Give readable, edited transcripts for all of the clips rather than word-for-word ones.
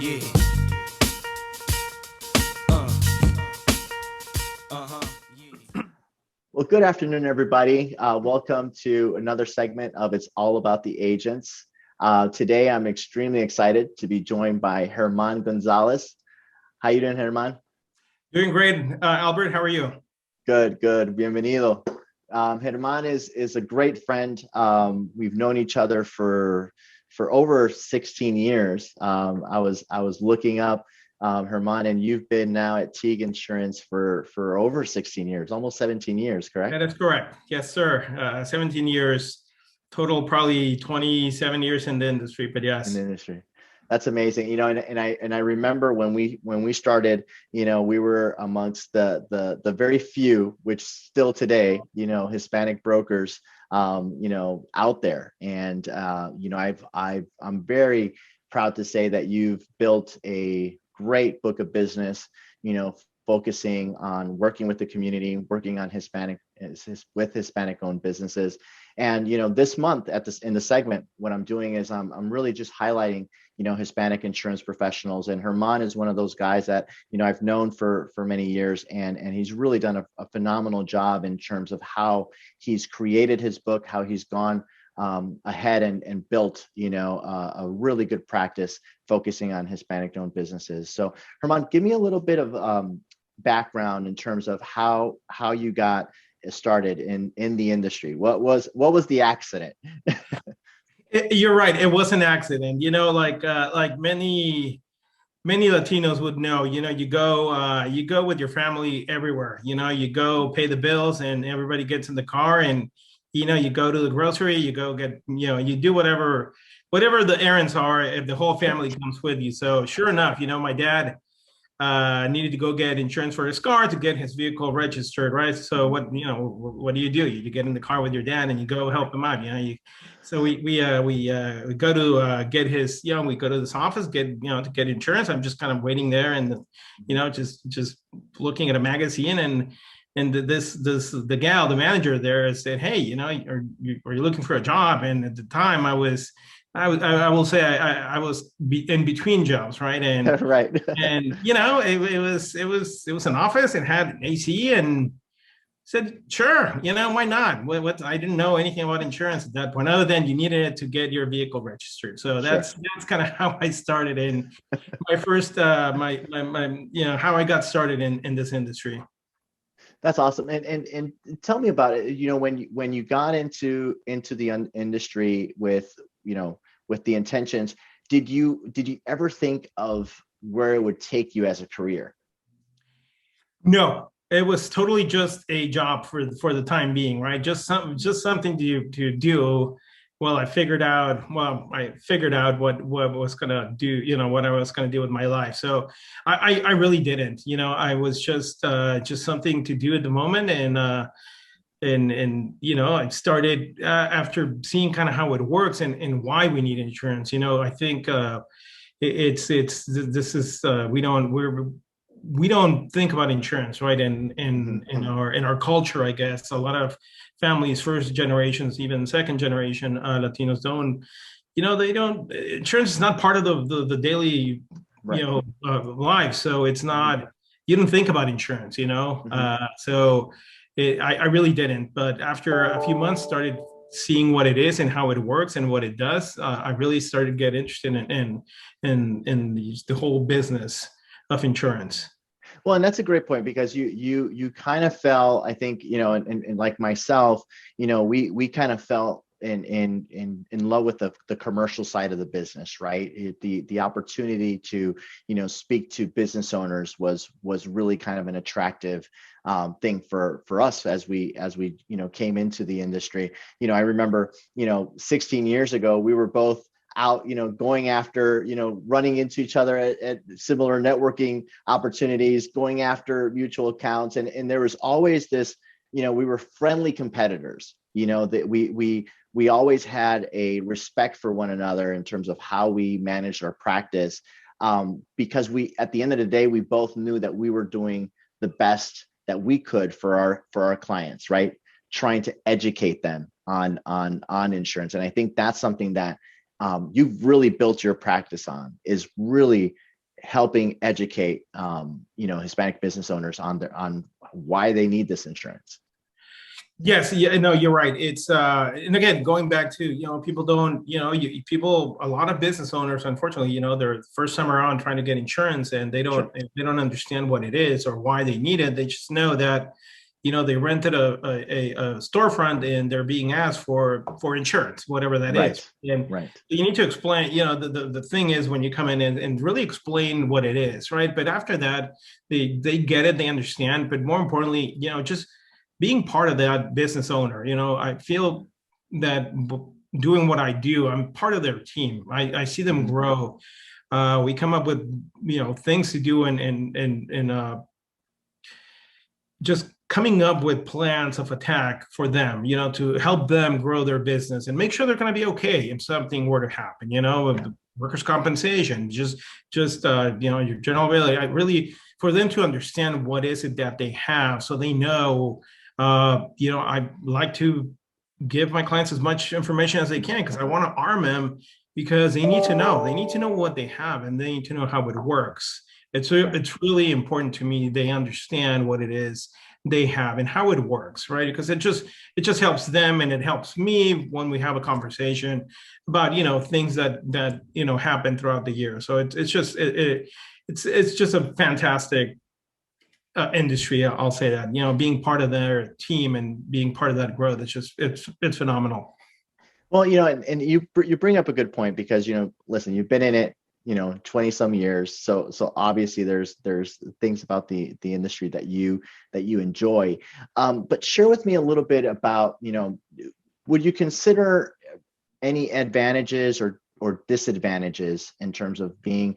Yeah. Yeah. Well, good afternoon, everybody. Welcome to another segment of It's All About the Agents. Today, I'm extremely excited to be joined by German Gonzalez. How you doing, German? Doing great, Albert. How are you? Good, good. Bienvenido. German is a great friend. We've known each other for over 16 years. I was looking up German, and you've been now at Teague Insurance for over 16 years, almost 17 years, correct? That is correct. Yes, sir. 17 years total, probably 27 years in the industry, but In the yes. industry. That's amazing. And I remember when we started, we were amongst the very few, which still today, Hispanic brokers, out there. And I'm very proud to say that you've built a great book of business, focusing on working with the community, working on with Hispanic owned businesses. And this month in the segment, what I'm doing is I'm really just highlighting Hispanic insurance professionals. And German is one of those guys that I've known for many years, and he's really done a phenomenal job in terms of how he's created his book, how he's gone ahead and built a really good practice focusing on Hispanic owned businesses. So German, give me a little bit of background in terms of how you got started in the industry. What was the accident? You're right. It was an accident. Like many Latinos would know. You go with your family everywhere. You go pay the bills, and everybody gets in the car, and you go to the grocery. You go get you do whatever the errands are. If the whole family comes with you. So sure enough, my dad needed to go get insurance for his car to get his vehicle registered, right? So what do? You get in the car with your dad and you go help him out. So we go to get his, we go to this office, to get insurance. I'm just kind of waiting there, and just looking at a magazine, and the gal, the manager there, said, "Hey, are you looking for a job?" And at the time, I will say I was in between jobs, right? And Right. and it was an office. It had AC, and said, sure, why not? What I didn't know anything about insurance at that point, other than you needed it to get your vehicle registered. So Sure. that's kind of how I started in my first my how I got started in this industry. That's awesome. And tell me about it. When you got into the industry with the intentions, did you ever think of where it would take you as a career? No, it was totally just a job for the time being, right? Just something to do. Well, I figured out what was gonna do, what I was gonna do with my life. So I really didn't. I was just something to do at the moment, and I started after seeing kind of how it works and why we need insurance. I think it's this is we don't think about insurance, right? And in our culture, I guess a lot of families, first generations, even second generation Latinos don't, they don't. Insurance is not part of the daily, Right. life. So it's not. You don't think about insurance, So I really didn't. But after a few months, started seeing what it is and how it works and what it does. I really started to get interested in the whole business of insurance. Well, and that's a great point, because you kind of fell, I think, and like myself, we kind of fell in love with the commercial side of the business, right? The opportunity to speak to business owners was really kind of an attractive thing for us as we came into the industry. I remember 16 years ago we were both out, going after, running into each other at similar networking opportunities, going after mutual accounts. And there was always this, we were friendly competitors, that we always had a respect for one another in terms of how we managed our practice. Because at the end of the day, we both knew that we were doing the best that we could for our clients, right? Trying to educate them on insurance. And I think that's something that you've really built your practice on, is really helping educate, Hispanic business owners on why they need this insurance. Yes, yeah, no, you're right. It's and again, going back to, people don't, a lot of business owners, unfortunately, they're first time around trying to get insurance, and Sure. they don't understand what it is or why they need it. They just know that, they rented a storefront and they're being asked for insurance, whatever that is. Right. And Right. you need to explain, the thing is when you come in and really explain what it is, right? But after that, they get it, they understand. But more importantly, just being part of that business owner, I feel that doing what I do, I'm part of their team. I see them grow. We come up with, things to do and just coming up with plans of attack for them, to help them grow their business and make sure they're going to be okay if something were to happen, Yeah. workers' compensation, just your general really for them to understand what is it that they have, so they know. I like to give my clients as much information as they can because I want to arm them, because they need to know. They need to know what they have, and they need to know how it works. It's really important to me they understand what it is they have and how it works, right? Because it just helps them and it helps me when we have a conversation about things that happen throughout the year. So it's just a fantastic industry. I'll say that, being part of their team and being part of that growth, it's phenomenal. Well, and you bring up a good point because, listen, you've been in it, 20 some years. So obviously there's things about the industry that you enjoy. But share with me a little bit about, would you consider any advantages or disadvantages in terms of being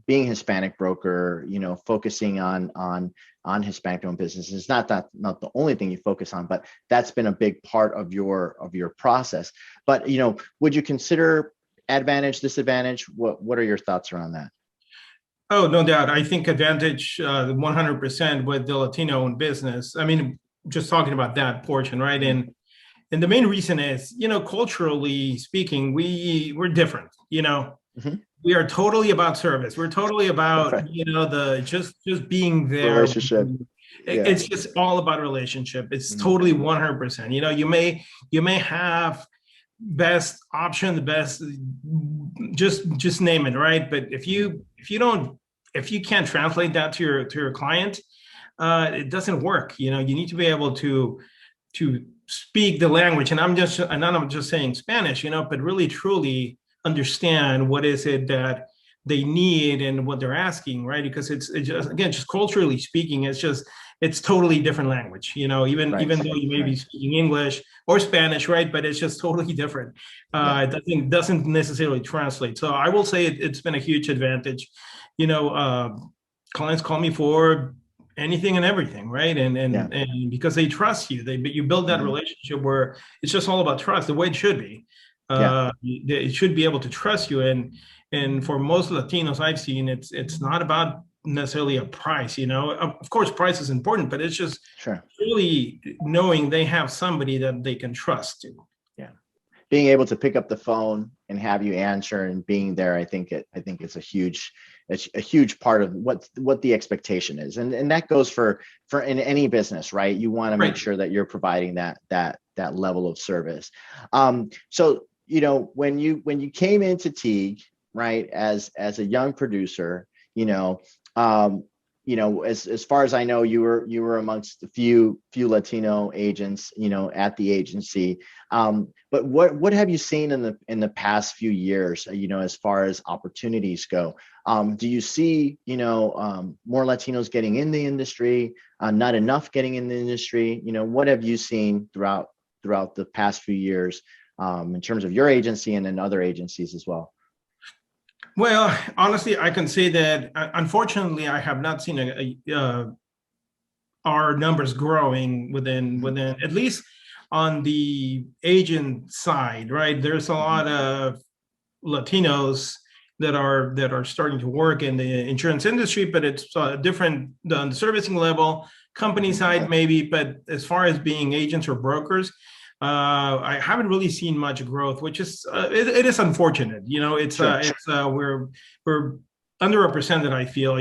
Hispanic broker, focusing on Hispanic owned businesses? Not the only thing you focus on, but that's been a big part of your process. But, would you consider advantage, disadvantage? What are your thoughts around that? Oh, no doubt. I think advantage 100% with the Latino owned business. I mean, just talking about that portion, right? And the main reason is, culturally speaking, we're different, Mm-hmm. we are totally about service. We're totally about, Right. The just being there. Relationship. Yeah. It's just all about relationship. It's Mhm. totally 100%. You may have best option, the best, just name it, right? But if you can't translate that to your client, it doesn't work. You need to be able to speak the language. And I'm not just saying Spanish, but really truly understand what is it that they need and what they're asking, right? Because it's just, again, just culturally speaking, it's totally different language, even Right. even though you may be speaking English or Spanish, right? But it's just totally different. It doesn't necessarily translate. So I will say it's been a huge advantage. Clients call me for anything and everything, right? And because they trust you, you build that relationship where it's just all about trust, the way it should be. It should be able to trust you, and for most Latinos I've seen, it's not about necessarily a price. Of course, price is important, but it's just really knowing they have somebody that they can trust. Being able to pick up the phone and have you answer and being there, I think it's a huge part of what the expectation is, and that goes for in any business, right? You want to make sure that you're providing that level of service. So when you came into Teague, right, as a young producer, as far as I know, you were amongst the few Latino agents, at the agency. But what have you seen in the past few years, as far as opportunities go? Do you see, more Latinos getting in the industry, not enough getting in the industry? What have you seen throughout the past few years, in terms of your agency and then other agencies as well? Well, honestly, I can say that unfortunately, I have not seen our numbers growing within at least on the agent side, right? There's a lot of Latinos that are starting to work in the insurance industry, but it's different on the servicing level, company side maybe. But as far as being agents or brokers, I haven't really seen much growth, which is it is unfortunate. We're underrepresented. I feel,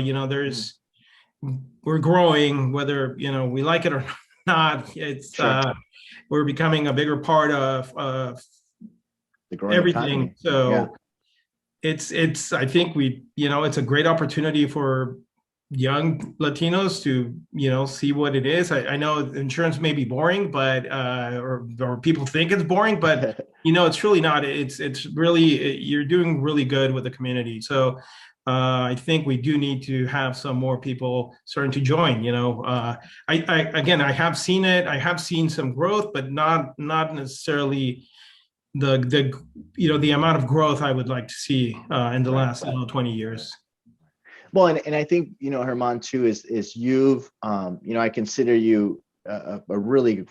we're growing, whether, we like it or not. It's Sure. we're becoming a bigger part of The growing everything. economy. Yeah. So it's I think it's a great opportunity for young Latinos to, see what it is. I know insurance may be boring, but or people think it's boring, but it's really not. It's really, you're doing really good with the community. So I think we do need to have some more people starting to join. Again, I have seen it. I have seen some growth, but not necessarily the amount of growth I would like to see in the last 20 years. Well, and I think, Herman too, is you've, I consider you a really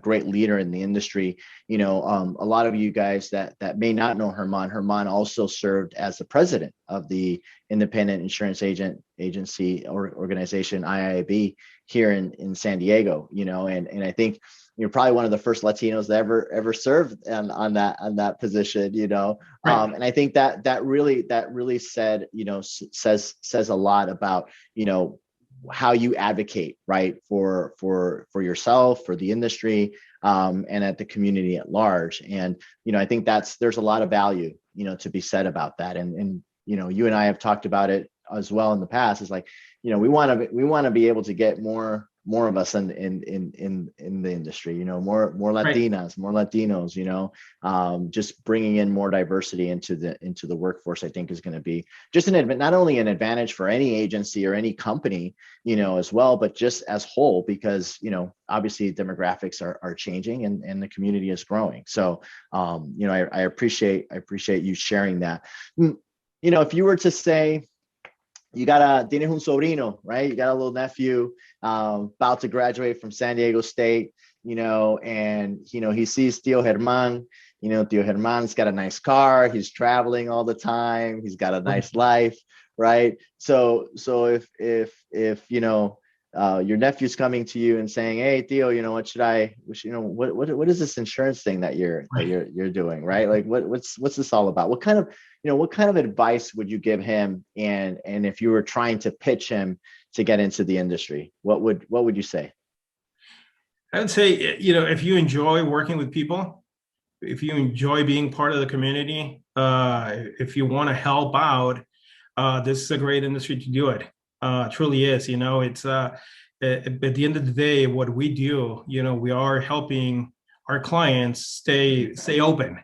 great leader in the industry. A lot of you guys that may not know Herman also served as the president of the Independent Insurance Agency or Organization, IIB, here in San Diego, and I think you're probably one of the first Latinos that ever served on that position, Right. and I think that really said, says a lot about, how you advocate, right, for yourself, for the industry, and at the community at large. And I think there's a lot of value, to be said about that. And you and I have talked about it as well in the past. It's like, we want to be able to get more of us in the industry, more Latinas, more Latinos, just bringing in more diversity into the workforce, I think is going to be just not only an advantage for any agency or any company, as well, but just as whole, because, obviously demographics are changing and the community is growing. So, I appreciate you sharing that. If you were to say, tienes un sobrino, right? You got a little nephew about to graduate from San Diego State, and, he sees Tío Germán, Tío Germán's got a nice car. He's traveling all the time. He's got a nice life, right? So if your nephew's coming to you and saying, "Hey, Tío, what is this insurance thing that you're doing, right? Like, what's this all about? What kind of advice would you give him? And if you were trying to pitch him to get into the industry, what would you say?" I would say, if you enjoy working with people, if you enjoy being part of the community, if you want to help out, this is a great industry to do it. Truly is. It's at the end of the day, what we do, we are helping our clients stay open.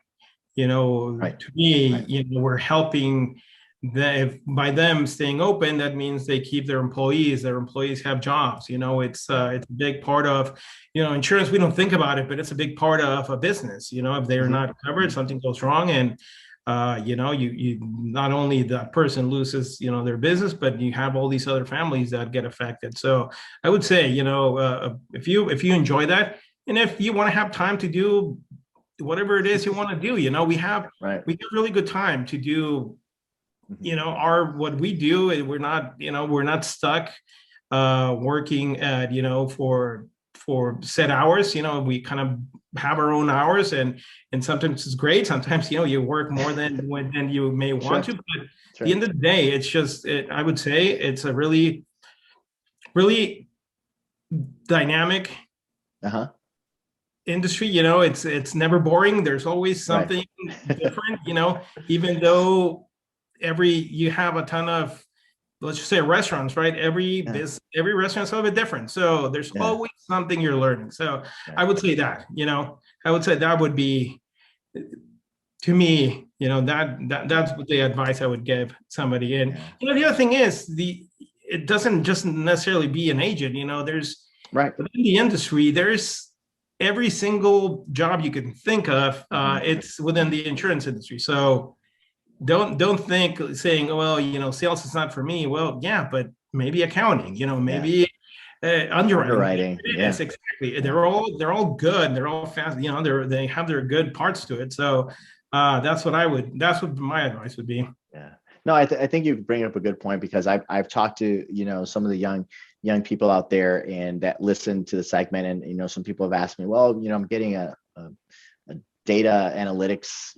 Right. To me, Right. we're helping them. By them staying open, that means they keep their employees. Their employees have jobs. It's a big part of, insurance. We don't think about it, but it's a big part of a business. If they're not covered, something goes wrong, and you not only that person loses, their business, but you have all these other families that get affected. So I would say, if you enjoy that, and if you want to have time to do whatever it is you want to do, we have really good time to do, what we do. We're not stuck working at, for set hours. We kind of have our own hours, and sometimes it's great. Sometimes, you work more than you may want to, but at the end of the day, it's just, I would say it's a really, really dynamic industry. It's never boring. There's always something different, even though you have a ton of, let's just say, restaurants, right? Every restaurant's a little bit different. So there's always something you're learning. So I would say that, I would say that would be, to me, that's what the advice I would give somebody. And, the other thing is it doesn't just necessarily be an agent, there's within the industry, there's every single job you can think of, it's within the insurance industry. So don't think saying, well, sales is not for me. Well, yeah, but maybe accounting, maybe underwriting. Yes, exactly. They're all good. They're all fast. They have their good parts to it. So that's what my advice would be. Yeah. No, I think you bring up a good point, because I've talked to, some of the young people out there and that listen to the segment, and, some people have asked me, well, I'm getting a data analytics,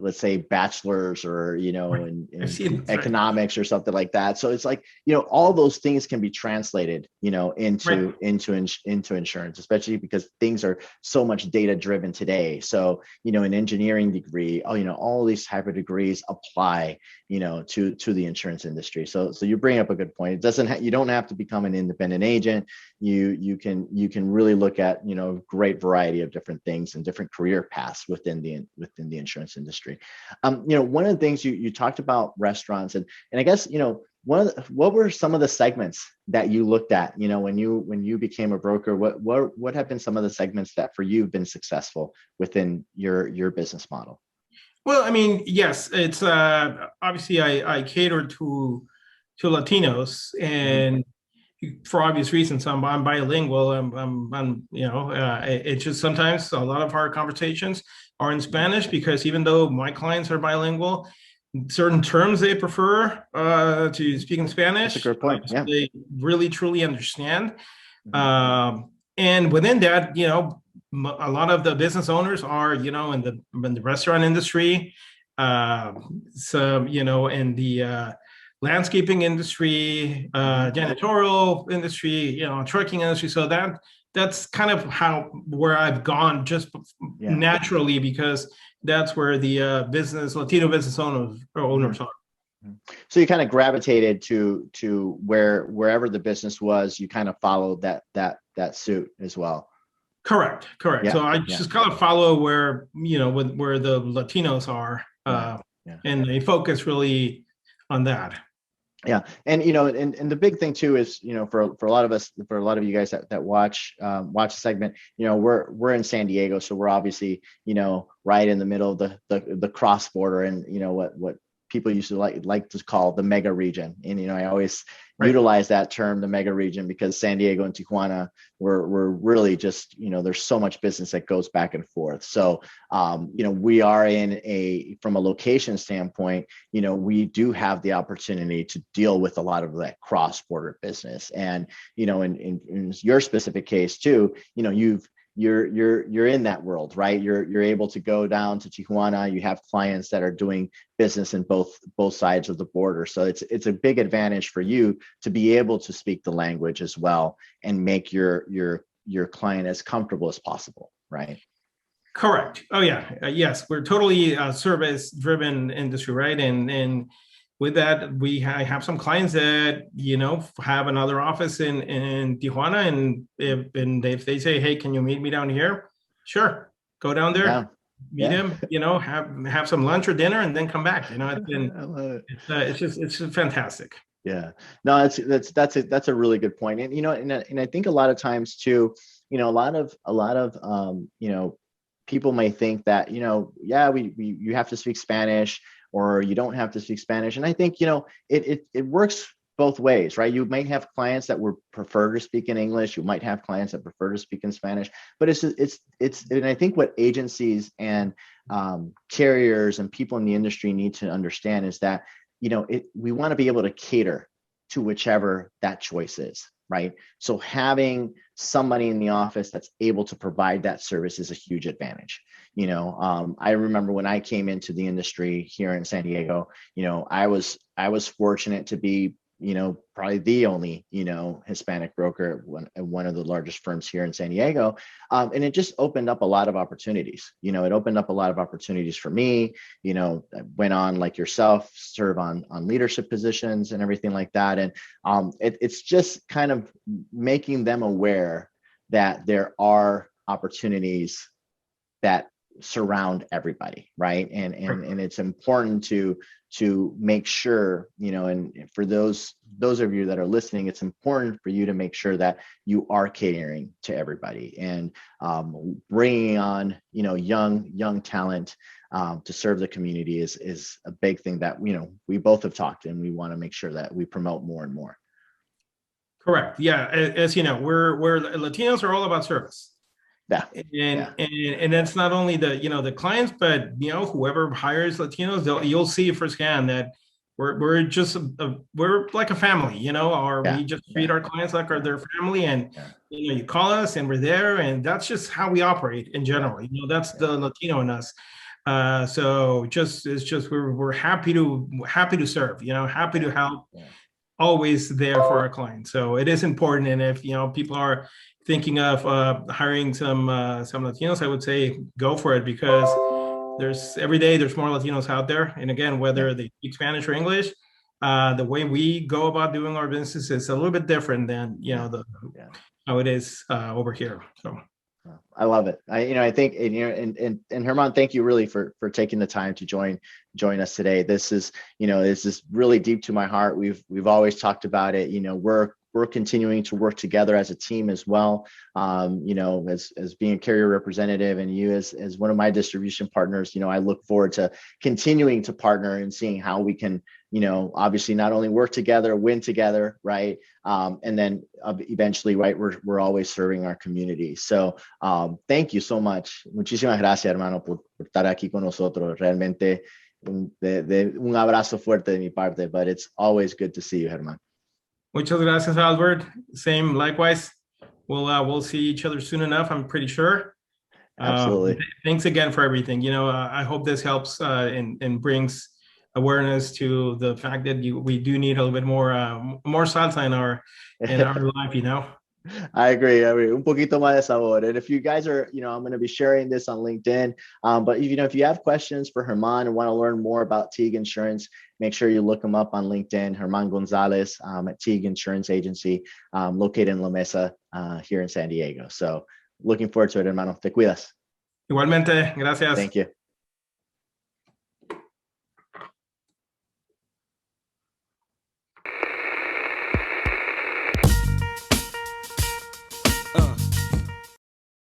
let's say bachelor's or, I've seen in this, right. economics or something like that. So it's like, all those things can be translated, into, Right. into insurance, especially because things are so much data driven today. So, an engineering degree, all these type of degrees apply, to the insurance industry. So you bring up a good point. It doesn't, you don't have to become an independent agent. You can really look at, great variety of different things and different career paths within the insurance industry. One of the things you talked about restaurants, and I guess, what were some of the segments that you looked at, when you became a broker? What have been some of the segments that for you have been successful within your business model? Well, I mean, yes, it's obviously I cater to Latinos, and for obvious reasons, I'm bilingual. It's just sometimes a lot of our conversations are in Spanish because even though my clients are bilingual, certain terms they prefer to speak in Spanish. That's a good point. So Yeah. they really truly understand. And within that, a lot of the business owners are, in the restaurant industry, some, in the landscaping industry, janitorial industry, trucking industry. So that's kind of where I've gone just naturally, because that's where the Latino business owners are. So you kind of gravitated to wherever the business was, you kind of followed that suit as well. Correct. Yeah, So I just kind of follow where, where the Latinos are, and they focus really on that. Yeah. And, and the big thing too is, for a lot of us, for a lot of you guys that watch the segment, we're in San Diego. So we're obviously, right in the middle of the cross border, and, what people used to like to call the mega region. And, I always utilize that term, the mega region, because San Diego and Tijuana were really just, there's so much business that goes back and forth. So, we are from a location standpoint, we do have the opportunity to deal with a lot of that cross-border business. And, in your specific case too, you're in that world, right? You're able to go down to Tijuana. You have clients that are doing business in both sides of the border. So it's a big advantage for you to be able to speak the language as well and make your client as comfortable as possible, right? Correct. Oh yeah. Yes, we're totally service driven industry, right? And with that, I have some clients that, have another office in Tijuana, and if they say, hey, can you meet me down here? Sure, go down there, meet him, have some lunch or dinner, and then come back. It's just fantastic. Yeah, no, that's a really good point. And, and I think a lot of times too, a lot of people may think that, you have to speak Spanish, or you don't have to speak Spanish. And I think, it works both ways, right? You might have clients that would prefer to speak in English. You might have clients that prefer to speak in Spanish, but and I think what agencies and carriers and people in the industry need to understand is that, we want to be able to cater to whichever that choice is, right? So having somebody in the office that's able to provide that service is a huge advantage. I remember when I came into the industry here in San Diego, I was fortunate to be, probably the only, Hispanic broker at one of the largest firms here in San Diego. And it just opened up a lot of opportunities. It opened up a lot of opportunities for me. I went on, like yourself, serve on leadership positions and everything like that. And it's just kind of making them aware that there are opportunities that surround everybody, right? And it's important to make sure, and for those of you that are listening, it's important for you to make sure that you are catering to everybody, and bringing on, young talent to serve the community is a big thing that, we both have talked, and we want to make sure that we promote more and more. Correct. Yeah. As you know, we're Latinos are all about service. Yeah. And that's not only the clients, but whoever hires Latinos, you'll see firsthand that we're just we're like a family, or we just treat our clients like their family, and you call us and we're there, and that's just how we operate in general. That's the Latino in us. So it's just we're happy to serve, happy to help, always there for our clients. So it is important. And if people are thinking of hiring some Latinos, I would say go for it, because every day there's more Latinos out there. And again, whether they speak Spanish or English, the way we go about doing our business is a little bit different than how it is over here. So I love it. I think, and German, thank you really for taking the time to join us today. This is really deep to my heart. We've always talked about it. We're continuing to work together as a team as well. As being a carrier representative, and you as one of my distribution partners, I look forward to continuing to partner and seeing how we can, obviously not only work together, win together, right? And then eventually, right, we're always serving our community. So thank you so much. Muchísimas gracias, hermano, por estar aquí con nosotros. Realmente un abrazo fuerte de mi parte, but it's always good to see you, German. Muchas gracias, Albert. Same, likewise. We'll see each other soon enough, I'm pretty sure. Absolutely. Thanks again for everything. I hope this helps and brings awareness to the fact that we do need a little bit more salsa in our life. I agree. Un poquito más de sabor. And if you guys are, I'm going to be sharing this on LinkedIn. But if you have questions for German and want to learn more about Teague Insurance, make sure you look him up on LinkedIn. German Gonzalez at Teague Insurance Agency, located in La Mesa here in San Diego. So looking forward to it, hermano. Te cuidas. Igualmente. Gracias. Thank you.